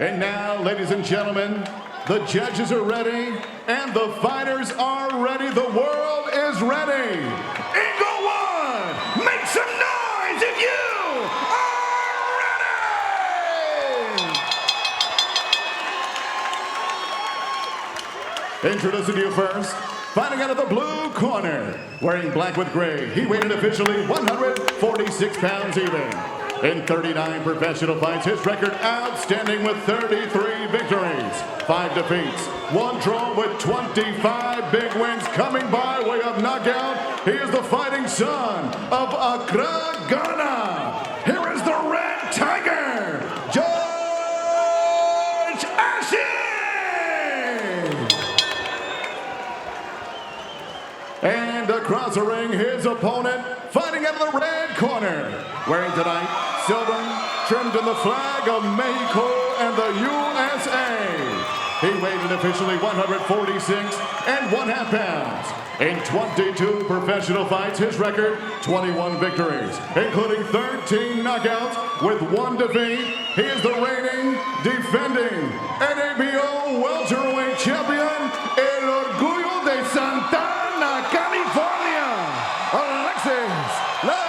And now, ladies and gentlemen, the judges are ready and the fighters are ready. The world is ready. Inglewood, make some noise if you are ready! Introducing to you first, fighting out of the blue corner, wearing black with gray, he weighed in officially 146 pounds even. In 39 professional fights, his record outstanding with 33 victories, 5 defeats, 1 draw with 25 big wins coming by way of knockout. He is the fighting son of Accra, Ghana. Here is the Red Tiger, Ashie! And across the ring, his opponent, fighting out of the red corner, wearing tonight silver, trimmed in the flag of Mexico and the USA. He weighed in officially 146.5 pounds. In 22 professional fights, his record, 21 victories, including 13 knockouts with 1 defeat. He is the reigning, defending NABO welterweight champion, El Orgullo de Santa Ana, California, Alexis Rocha!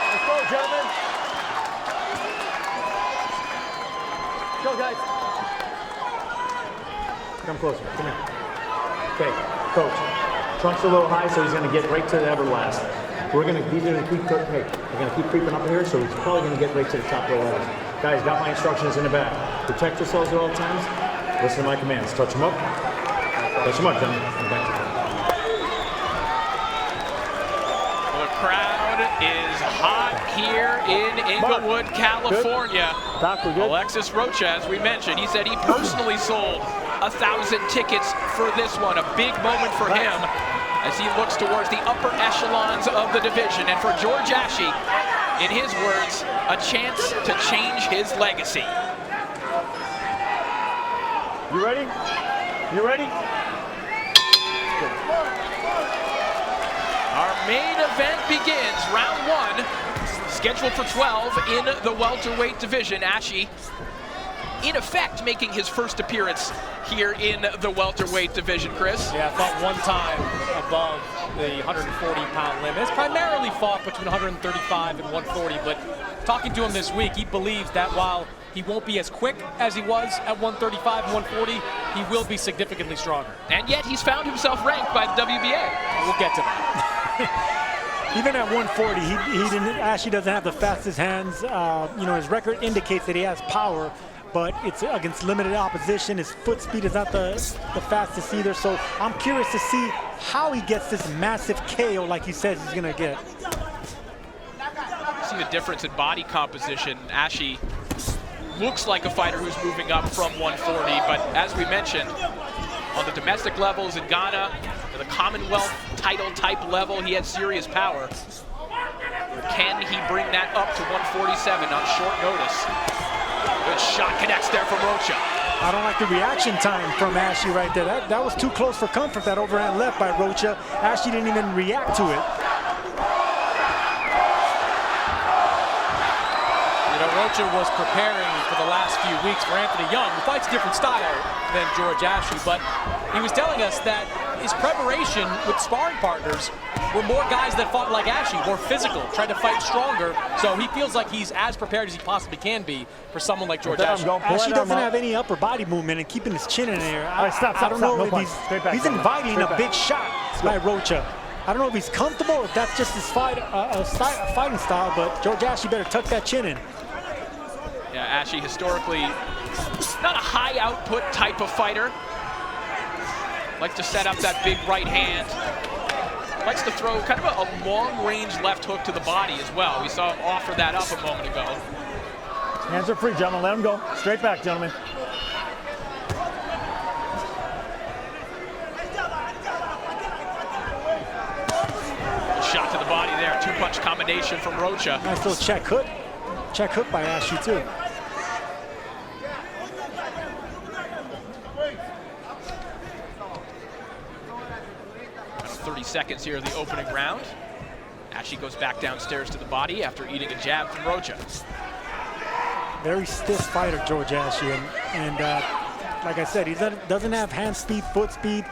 Let's go, gentlemen. Go, guys. Come closer. Come here. Okay, coach. Trunk's a little high, so he's going to get right to the Everlast. These are going to keep creeping up here, so he's probably going to get right to the top row levels. Guys, got my instructions in the back. Protect yourselves at all times. Listen to my commands. Touch them up. Touch them up, gentlemen. The crowd is hot here in Inglewood, California. Doc, we're good. Alexis Rocha, as we mentioned, he said he personally sold 1,000 tickets for this one. A big moment for him as he looks towards the upper echelons of the division. And for George Ashie, in his words, a chance to change his legacy. You ready? You ready? Our main event begins, round 1, scheduled for 12 in the welterweight division. Ashie, in effect, making his first appearance here in the welterweight division, Chris. Yeah, fought one time above the 140-pound limit. It's primarily fought between 135 and 140, but talking to him this week, he believes that while he won't be as quick as he was at 135 and 140, he will be significantly stronger. And yet he's found himself ranked by the WBA. We'll get to that. Even at 140, Ashie doesn't have the fastest hands. His record indicates that he has power, but it's against limited opposition. His foot speed is not the fastest either. So I'm curious to see how he gets this massive KO like he says he's gonna get. See the difference in body composition. Ashie looks like a fighter who's moving up from 140, but as we mentioned, on the domestic levels in Ghana, the Commonwealth title type level, he had serious power. Can he bring that up to 147 on short notice? Good shot connects there from Rocha. I don't like the reaction time from Ashie right there. That was too close for comfort, that overhand left by Rocha. Ashie didn't even react to it. Rocha was preparing for the last few weeks for Anthony Young, who fights a different style than George Ashie, but he was telling us that his preparation with sparring partners were more guys that fought like Ashie, more physical, tried to fight stronger, so he feels like he's as prepared as he possibly can be for someone like George Ashie. Ashie doesn't have any upper body movement and keeping his chin in the air. I don't know if he's inviting a big shot by Rocha. I don't know if he's comfortable, or if that's just his fighting style, but George Ashie better tuck that chin in. Yeah, Ashie historically not a high output type of fighter. Likes to set up that big right hand. Likes to throw kind of a long range left hook to the body as well. We saw him offer that up a moment ago. Hands are free, gentlemen. Let him go. Straight back, gentlemen. Shot to the body there. Two-punch combination from Rocha. Nice little check hook. check hook by Ashie too. 30 seconds here in the opening round. Ashie goes back downstairs to the body after eating a jab from Rocha. Very stiff fighter, George Ashie, and like I said, he doesn't have hand speed, foot speed.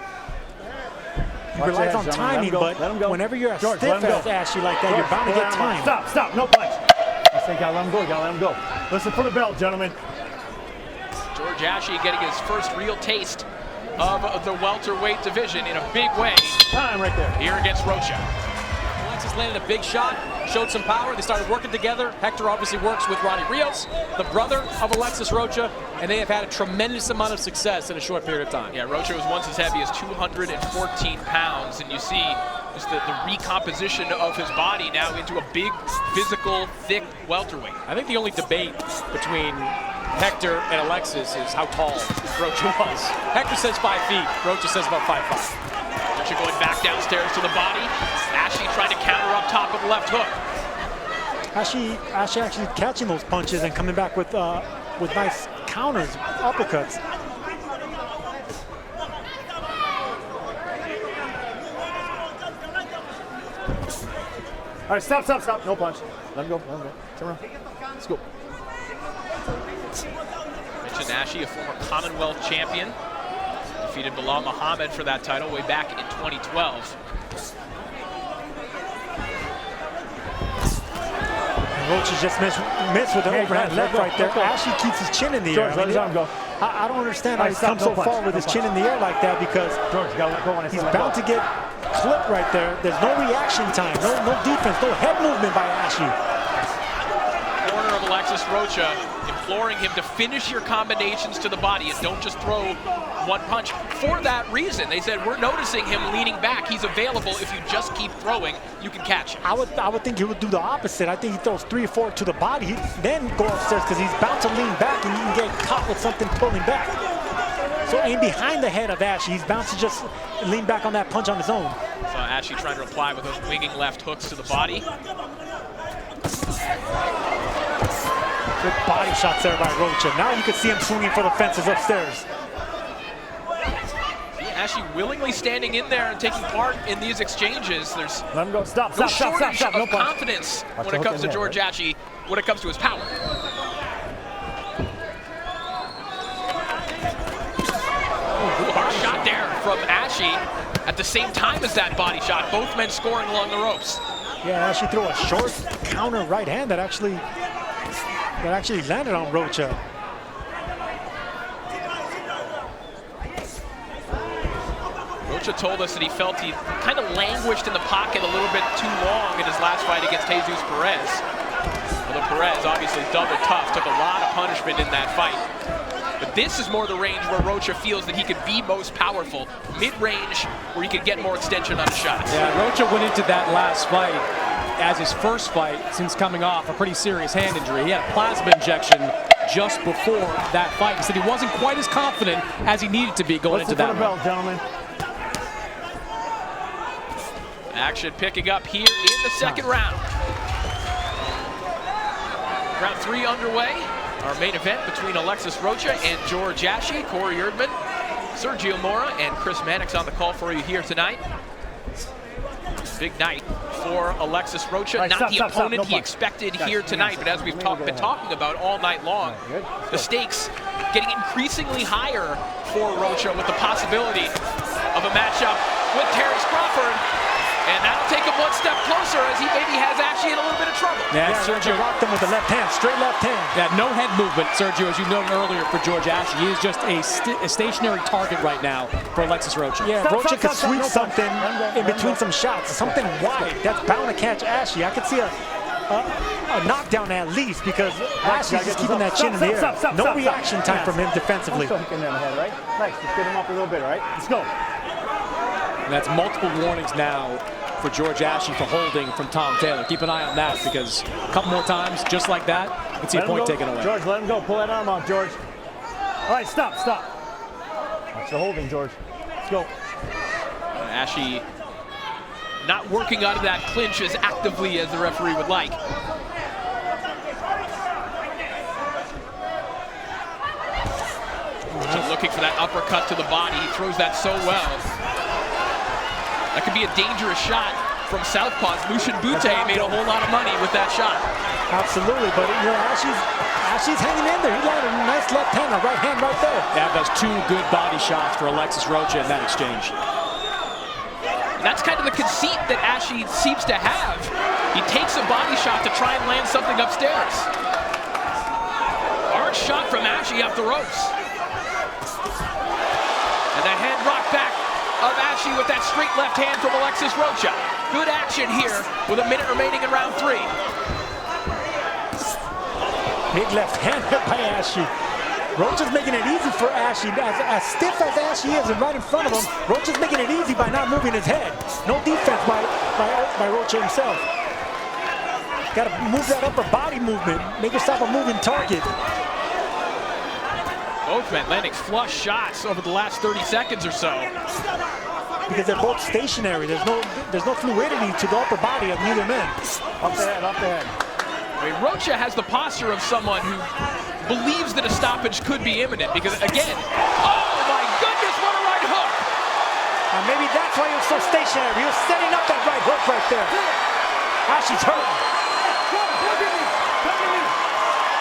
He relies on timing, but whenever you're as stiff as Ashie like that, you're bound to get time. Stop, no punch. I say, gotta let him go. Listen for the bell, gentlemen. George Ashie getting his first real taste of the welterweight division in a big way. Time right there. Here against Rocha. Alexis landed a big shot, showed some power. They started working together. Hector obviously works with Ronnie Rios, the brother of Alexis Rocha, and they have had a tremendous amount of success in a short period of time. Yeah, Rocha was once as heavy as 214 pounds, and you see just the recomposition of his body now into a big, physical, thick welterweight. I think the only debate between Hector and Alexis is how tall Rocha was. Hector says 5 feet, Rocha says about 5'5". Rocha going back downstairs to the body. Ashie trying to counter up top with the left hook. Ashie actually catching those punches and coming back with nice counters, uppercuts. All right, stop. No punch. Let him go. Turn around. Let's go. Mentioned Ashie, a former Commonwealth champion. Defeated Bilal Muhammad for that title way back in 2012. Rocha just missed with the overhand left right there. Ashie keeps his chin in the air. Let his arm go. I don't understand how he's come so far with his chin in the air like that, because he's bound to get clipped right there. There's no reaction time, no defense, no head movement by Ashie. Corner of Alexis Rocha imploring him to finish your combinations to the body and don't just throw one punch. For that reason, they said, we're noticing him leaning back. He's available. If you just keep throwing, you can catch him. I would think he would do the opposite. I think he throws 3 or 4 to the body, then go upstairs, because he's bound to lean back and you can get caught with something pulling back. So aim behind the head of Ashie. He's bound to just lean back on that punch on his own. So Ashie trying to reply with those winging left hooks to the body. Good body shots there by Rocha. Now you can see him swinging for the fences upstairs. Ashie willingly standing in there and taking part in these exchanges. There's Let him go. Stop. no shortage of confidence when it comes to George Ashie, when it comes to his power. Hard shot there from Ashie at the same time as that body shot. Both men scoring along the ropes. Yeah, Ashie threw a short counter right hand that actually landed on Rocha. Rocha told us that he felt he kind of languished in the pocket a little bit too long in his last fight against Jesus Perez. Although Perez, obviously double tough, took a lot of punishment in that fight. But this is more the range where Rocha feels that he could be most powerful. Mid-range, where he could get more extension on the shots. Yeah, Rocha went into that last fight as his first fight since coming off a pretty serious hand injury. He had a plasma injection just before that fight. He said he wasn't quite as confident as he needed to be going into that bell, gentlemen. Action picking up here in the second round. Round 3 underway. Our main event between Alexis Rocha and George Ashie. Corey Erdman, Sergio Mora, and Chris Mannix on the call for you here tonight. Big night for Alexis Rocha. Right, not the opponent no he expected here tonight, but as we've been talking about all night long, the stakes getting increasingly higher for Rocha with the possibility of a matchup with Terrence Crawford. And that'll take him one step closer as he maybe has Ashie in a little bit of trouble. Yeah, Sergio rocked him with the left hand, straight left hand. Yeah, no head movement, Sergio, as you noted earlier for George Ashie. He is just a stationary target right now for Alexis Rocha. Yeah, Rocha could sweep something in between some shots, something wide. That's bound to catch Ashie. I could see a knockdown at least, because Ashie's just keeping that chin in the air. No reaction time from him defensively. Nice, let's get him up a little bit, all right? Let's go. And that's multiple warnings now for George Ashie for holding from Tom Taylor. Keep an eye on that, because a couple more times, just like that, you can see a point taken away. George, let him go. Pull that arm out, George. All right, stop. Watch the holding, George. Let's go. Ashie not working out of that clinch as actively as the referee would like. Rocha looking for that uppercut to the body. He throws that so well. That could be a dangerous shot from southpaws. Lucian Butte made a whole lot of money with that shot. Absolutely, but you know, Ashie's hanging in there. He landed a nice left hand, a right hand right there. That was 2 good body shots for Alexis Rocha in that exchange. That's kind of the conceit that Ashie seems to have. He takes a body shot to try and land something upstairs. Hard shot from Ashie up the ropes. And the head rock back of Ashie with that straight left hand from Alexis Rocha. Good action here with a minute remaining in round 3. Big left hand by Ashie. Rocha's making it easy for Ashie. As stiff as Ashie is and right in front of him, Rocha's making it easy by not moving his head. No defense by Rocha himself. Got to move that upper body movement. Make yourself a moving target. Both men landing flush shots over the last 30 seconds or so. Because they're both stationary. There's no fluidity to the upper body of neither man. Up the head, up the head. I mean, Rocha has the posture of someone who believes that a stoppage could be imminent because, again, oh my goodness, what a right hook! Maybe that's why he was so stationary. He was setting up that right hook right there. Ashie's hurt.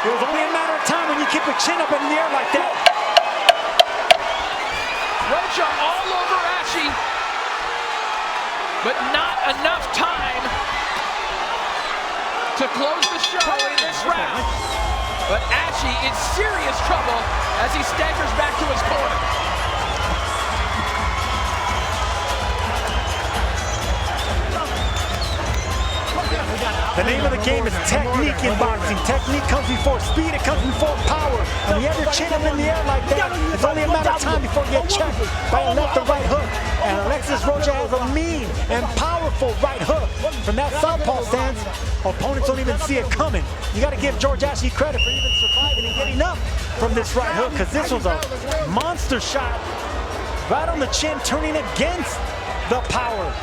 It was only a matter of time when you keep your chin up in the air like that. Rocha all over Ashie, but not enough time to close the show in this round. But Ashie in serious trouble as he staggers back to his corner. The name of the game is technique in boxing. Technique comes before speed, it comes before power. And when you have your chin up in the air like that, it's only a matter of time before you get checked by a left or right hook. And Alexis Rocha has a mean and powerful right hook. From that southpaw stance, opponents don't even see it coming. You got to give George Ashie credit for even surviving and getting up from this right hook, because this was a monster shot right on the chin, turning against the power.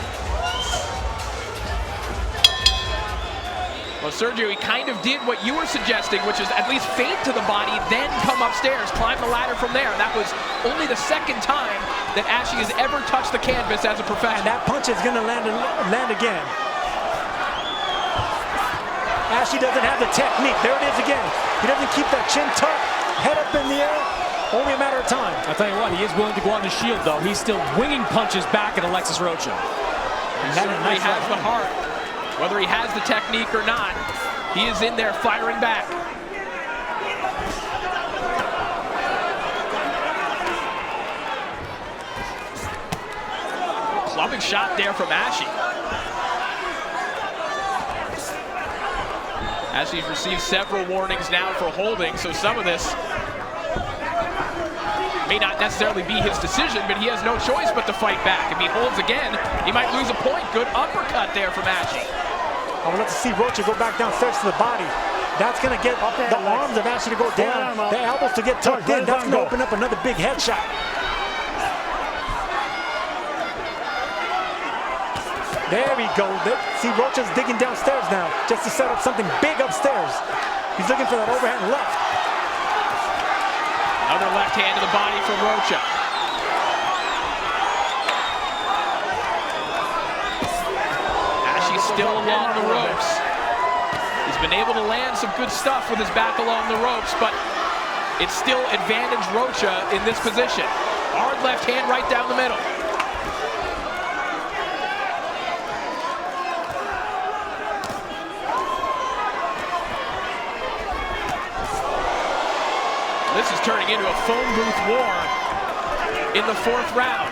Well, Sergio, he kind of did what you were suggesting, which is at least feint to the body, then come upstairs, climb the ladder from there. That was only the second time that Ashie has ever touched the canvas as a professional. And that punch is going to land again. Ashie doesn't have the technique. There it is again. He doesn't keep that chin tucked, head up in the air. Only a matter of time. I'll tell you what, he is willing to go on the shield, though. He's still winging punches back at Alexis Rocha. He certainly has the heart. Whether he has the technique or not, he is in there firing back. Clubbing shot there from Ashie. Ashie's received several warnings now for holding, so some of this may not necessarily be his decision, but he has no choice but to fight back. If he holds again, he might lose a point. Good uppercut there from Ashie. I would love to see Rocha go back downstairs to the body. That's going to get the arms of Ashie to go down, the elbows to get tucked in. That's going to open up another big headshot. There we go. See, Rocha's digging downstairs now just to set up something big upstairs. He's looking for that overhand left. Another left hand to the body from Rocha. Still along the ropes. He's been able to land some good stuff with his back along the ropes, but it's still advantage Rocha in this position. Hard left hand right down the middle. This is turning into a phone booth war in the 4th round.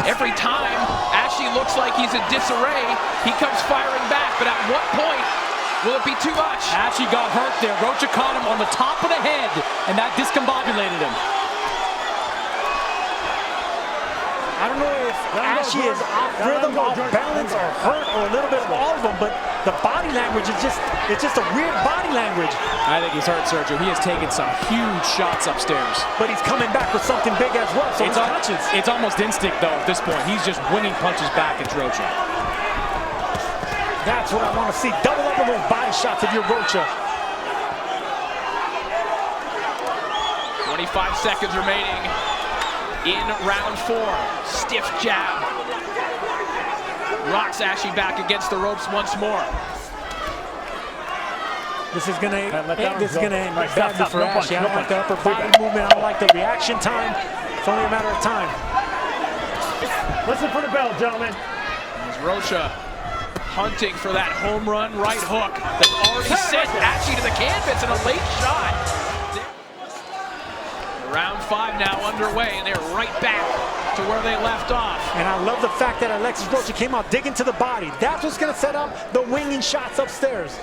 Every time Ashie looks like he's in disarray, he comes firing back, but at what point will it be too much? Ashie got hurt there. Rocha caught him on the top of the head, and that discombobulated him. I don't know if Ashie is off rhythm, off balance, or hurt, or a little bit of all of them, but the body language is it's just a weird body language. I think he's hurt, Sergio. He has taken some huge shots upstairs. But he's coming back with something big as well, so it's conscious. It's almost instinct, though, at this point. He's just winging punches back at Rocha. That's what I want to see. Double up on those body shots if you're Rocha. 25 seconds remaining in round 4. Stiff jab. Rocks Ashie back against the ropes once more. This is gonna end badly for no punch, Ashie. I no don't like the punch. upper body movement. I don't like the reaction time. It's only a matter of time. Listen for the bell, gentlemen. As Rocha hunting for that home run right hook that already sent Ashie to the canvas in a late shot. Round 5 now underway, and they're right back to where they left off. And I love the fact that Alexis Rocha came out digging to the body. That's what's going to set up the winging shots upstairs.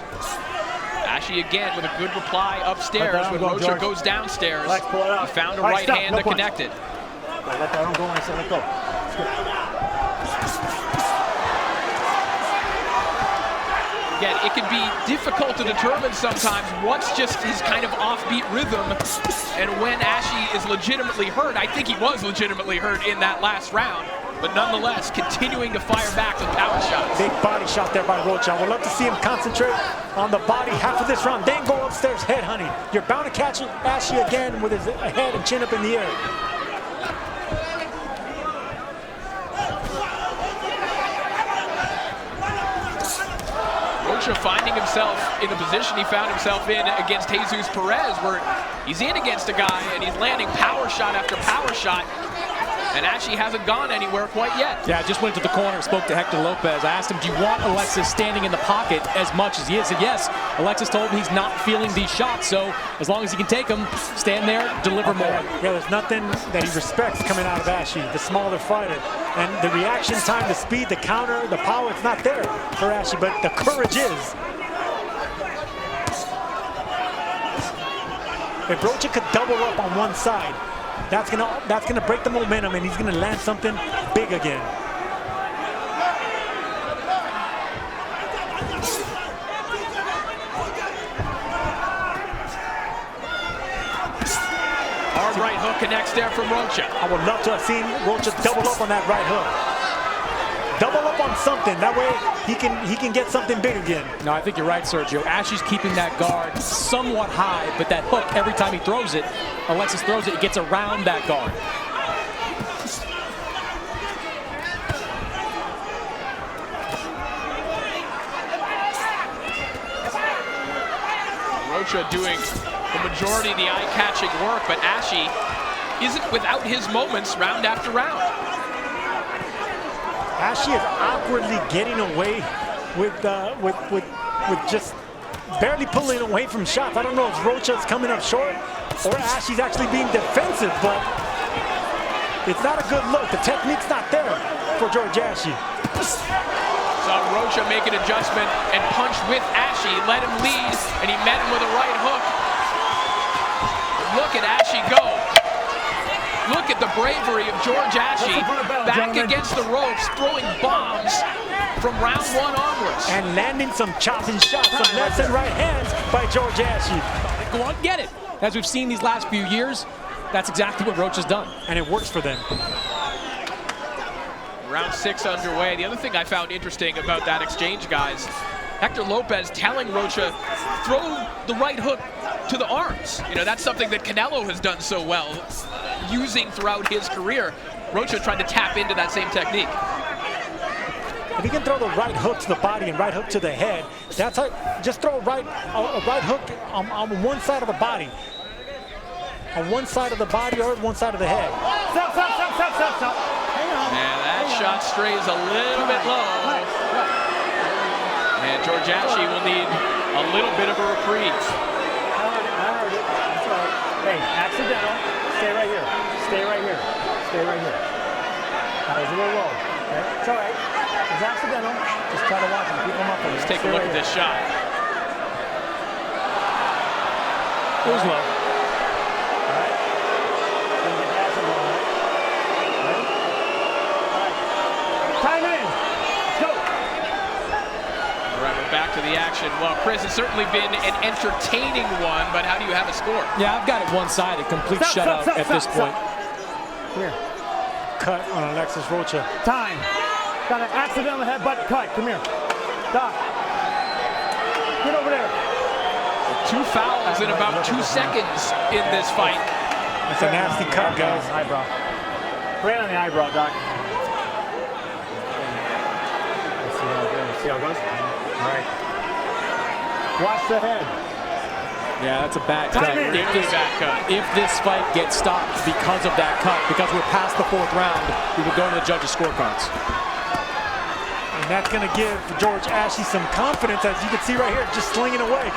Ashie again with a good reply upstairs Let that when arm go, Rocha George. goes downstairs. Alex, pull it out. He found a All right, right stop. hand No that punch. connected. Let that arm go, and I said let go. Again, it can be difficult to determine sometimes what's just his kind of offbeat rhythm and when Ashie is legitimately hurt. I think he was legitimately hurt in that last round, but nonetheless, continuing to fire back with power shots. Big body shot there by Rocha. I would love to see him concentrate on the body half of this round, then go upstairs head hunting. You're bound to catch Ashie again with his head and chin up in the air. Rocha finding himself in the position he found himself in against Jesus Perez, where he's in against a guy and he's landing power shot after power shot, and Ashie hasn't gone anywhere quite yet. Yeah, I just went to the corner, spoke to Hector Lopez. I asked him, do you want Alexis standing in the pocket as much as he is? He said yes. Alexis told me he's not feeling these shots, so as long as he can take them, stand there, deliver more. Yeah, there's nothing that he respects coming out of Ashie, the smaller fighter. And the reaction time, the speed, the counter, the power, it's not there for Ashie, but the courage is. If Rocha could double up on one side, that's gonna break the momentum, and he's gonna land something big again. Hard right hook connects there from Rocha. I would love to have seen Rocha double up on that right hook. Double up on something. That way he can get something big again. No, I think you're right, Sergio. Ashie's keeping that guard somewhat high, but that hook, every time he throws it, Alexis throws it, it gets around that guard. Rocha doing the majority of the eye-catching work, but Ashie isn't without his moments round after round. Ashie is awkwardly getting away with just barely pulling away from shots. I don't know if Rocha's coming up short or Ashie's actually being defensive, but it's not a good look. The technique's not there for George Ashie. Saw Rocha make an adjustment and punch with Ashie, let him lead, and he met him with a right hook. Look at Ashie go. Look at the bravery of George Ashie, back against the ropes, throwing bombs from round 1 onwards. And landing some chopping shots, some left and right hands by George Ashie. Go on, get it. As we've seen these last few years, that's exactly what Rocha's done. And it works for them. Round 6 underway. The other thing I found interesting about that exchange, guys, Hector Lopez telling Rocha, throw the right hook to the arms. You know, that's something that Canelo has done so well, using throughout his career. Rocha trying to tap into that same technique. If he can throw the right hook to the body and right hook to the head, that's how, just throw a right hook on one side of the body. On one side of the body or one side of the head. Stop. Hang on. And that shot strays a little bit low. And George Ashie will need a little bit of a reprieve. I heard it. That's right. Hey, accidental. Stay right here. Stay right here. Stay right here. That was a little low. Okay? It's all right. It's accidental. Just try to watch him. Keep him up. Let's take a look at this shot. It was low. Time in. Let's go. All right, we're back to the action. Well, Chris, it's certainly been an entertaining one, but how do you have a score? Yeah, I've got it one-sided, complete shutout at this point. Come here. Cut on Alexis Rocha. Time. Got an accidental headbutt cut. Come here. Stop. Get over there. 2 fouls in about 2 seconds in this fight. It's a nasty cut, guys. Eyebrow. Right on the eyebrow, Doc. Let's see how it goes. All right. Watch the head. Yeah, that's a bad cut. If this fight gets stopped because of that cut, because we're past the 4th round, we would go to the judges' scorecards. And that's going to give George Ashie some confidence, as you can see right here, just slinging away.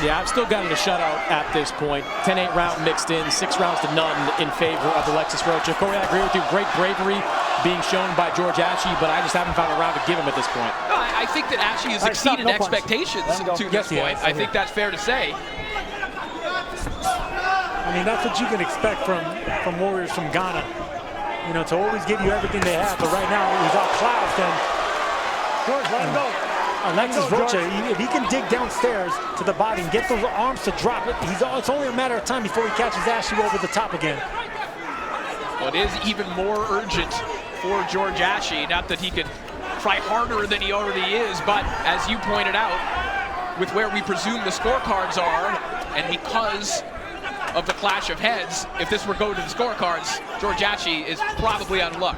Yeah, I've still got it a shutout at this point. 10-8 round mixed in, 6 rounds to none in favor of Alexis Rocha. Corey, I agree with you. Great bravery being shown by George Ashie, but I just haven't found a round to give him at this point. No, I think that Ashie has exceeded expectations to this point. I think that's fair to say. I mean, that's what you can expect from warriors from Ghana. You know, to always give you everything they have, but right now he's outclassed. And George, let him go. Alexis Rocha, if he can dig downstairs to the body and get those arms to drop it, it's only a matter of time before he catches Ashie over the top again. Well, it is even more urgent for George Ashie. Not that he could try harder than he already is, but as you pointed out, with where we presume the scorecards are, and because of the clash of heads, if this were go to the scorecards, George Ashie is probably on luck.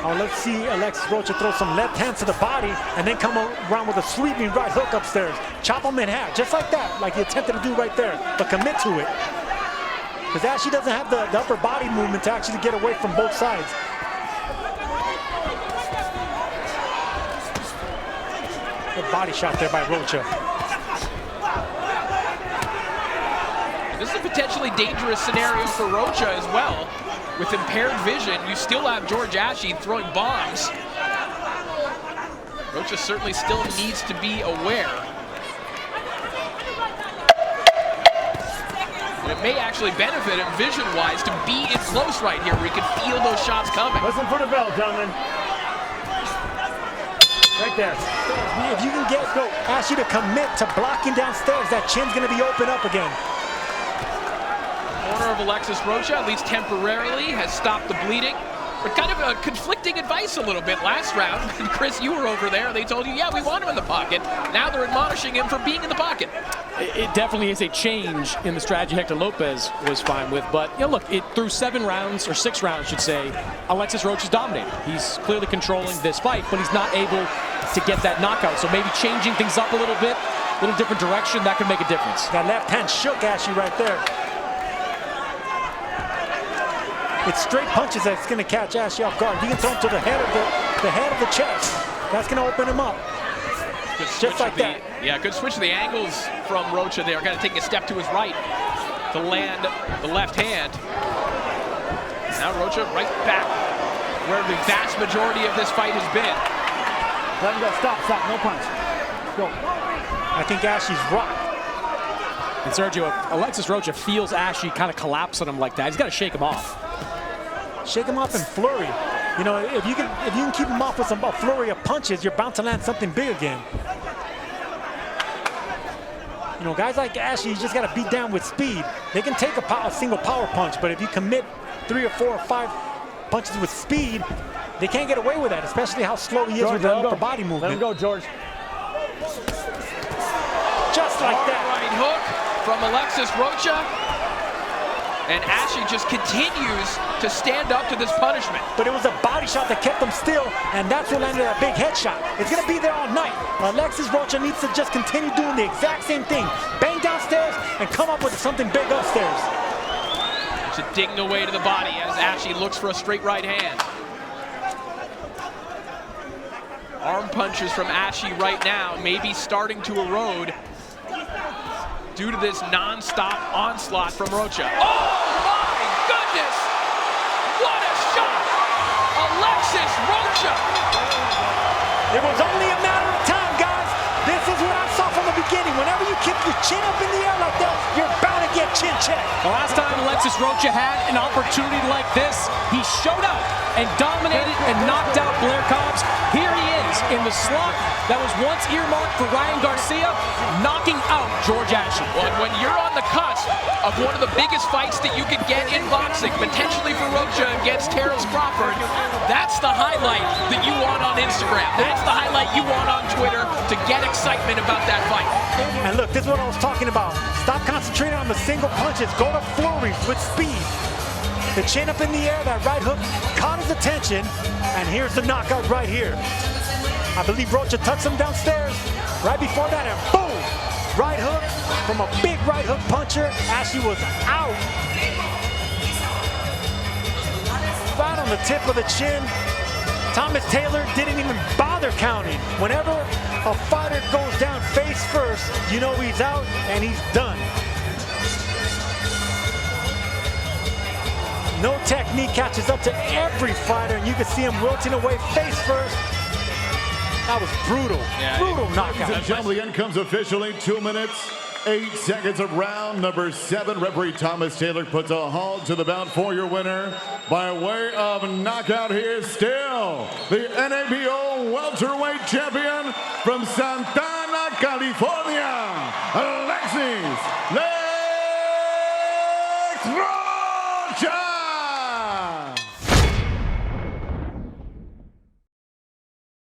Oh, let's see Alexis Rocha throw some left hands to the body and then come around with a sweeping right hook upstairs. Chop him in half, just like that, like he attempted to do right there, but commit to it. Because Ashie doesn't have the upper body movement to actually get away from both sides. Good body shot there by Rocha. This is a potentially dangerous scenario for Rocha as well. With impaired vision, you still have George Ashie throwing bombs. Rocha certainly still needs to be aware. And it may actually benefit him vision-wise to be in close right here where he can feel those shots coming. Listen for the bell, gentlemen. Right there. If you can get Ashie to commit to blocking downstairs, that chin's going to be open up again. Corner of Alexis Rocha, at least temporarily, has stopped the bleeding. But kind of conflicting advice a little bit last round. Chris, you were over there. They told you, yeah, we want him in the pocket. Now they're admonishing him for being in the pocket. It definitely is a change in the strategy Hector Lopez was fine with. But, you know, look, through 7 rounds, or 6 rounds, I should say, Alexis Rocha's dominating. He's clearly controlling this fight, but he's not able to get that knockout. So maybe changing things up a little bit, a little different direction, that could make a difference. That left hand shook Ashie right there. It's straight punches that's going to catch Ashie off guard. You can throw him to the head of the chest. That's going to open him up. Just like that. Yeah, good switch of the angles from Rocha there. Kind of taking a step to his right to land the left hand. Now Rocha right back where the vast majority of this fight has been. Let him go. Stop. No punch. Go. I think Ashie's rocked. And Sergio, Alexis Rocha feels Ashie kind of collapse on him like that. He's got to shake him off. Shake him off in flurry. You know, if you can keep him off with a flurry of punches, you're bound to land something big again. You know, guys like Ashie, you just got to beat down with speed. They can take a single power punch, but if you commit 3 or 4 or 5 punches with speed, they can't get away with that, especially how slow he is with the upper body movement. Let him go, George. Just like that. Right hook from Alexis Rocha. And Ashie just continues to stand up to this punishment. But it was a body shot that kept him still, and that's what landed that big headshot. It's going to be there all night. Alexis Rocha needs to just continue doing the exact same thing. Bang downstairs and come up with something big upstairs. Just digging away to the body as Ashie looks for a straight right hand. Arm punches from Ashie right now may be starting to erode due to this non-stop onslaught from Rocha. Oh my goodness! What a shot! Alexis Rocha! It was only a matter of time, guys. This is what I saw from the beginning. Whenever you kick your chin up in the air like that, you're bound to get chin checked. The last time Alexis Rocha had an opportunity like this, he showed up and dominated and knocked out Blair Cobbs. Here he is in the slot that was once earmarked for Ryan Garcia, knocking out George Ashie. Well, when you're on the cusp of one of the biggest fights that you could get in boxing, potentially for Rocha against Terrence Crawford, that's the highlight that you want on Instagram. That's the highlight you want on Twitter to get excitement about that fight. And look, this is what I was talking about. Stop concentrating on the single punches. Go to flurries with speed. The chin up in the air, that right hook caught his attention, and here's the knockout right here. I believe Rocha touched him downstairs. Right before that, and boom! Right hook from a big right hook puncher. Ashie was out. Right on the tip of the chin. Thomas Taylor didn't even bother counting. Whenever a fighter goes down face first, you know he's out and he's done. No technique catches up to every fighter, and you can see him wilting away face first. That was brutal, brutal knockout. Ladies and gentlemen, the end comes officially 2 minutes, 8 seconds of round number 7. Referee Thomas Taylor puts a halt to the bout for your winner. By way of knockout, he is still the NABO welterweight champion from Santa Ana, California,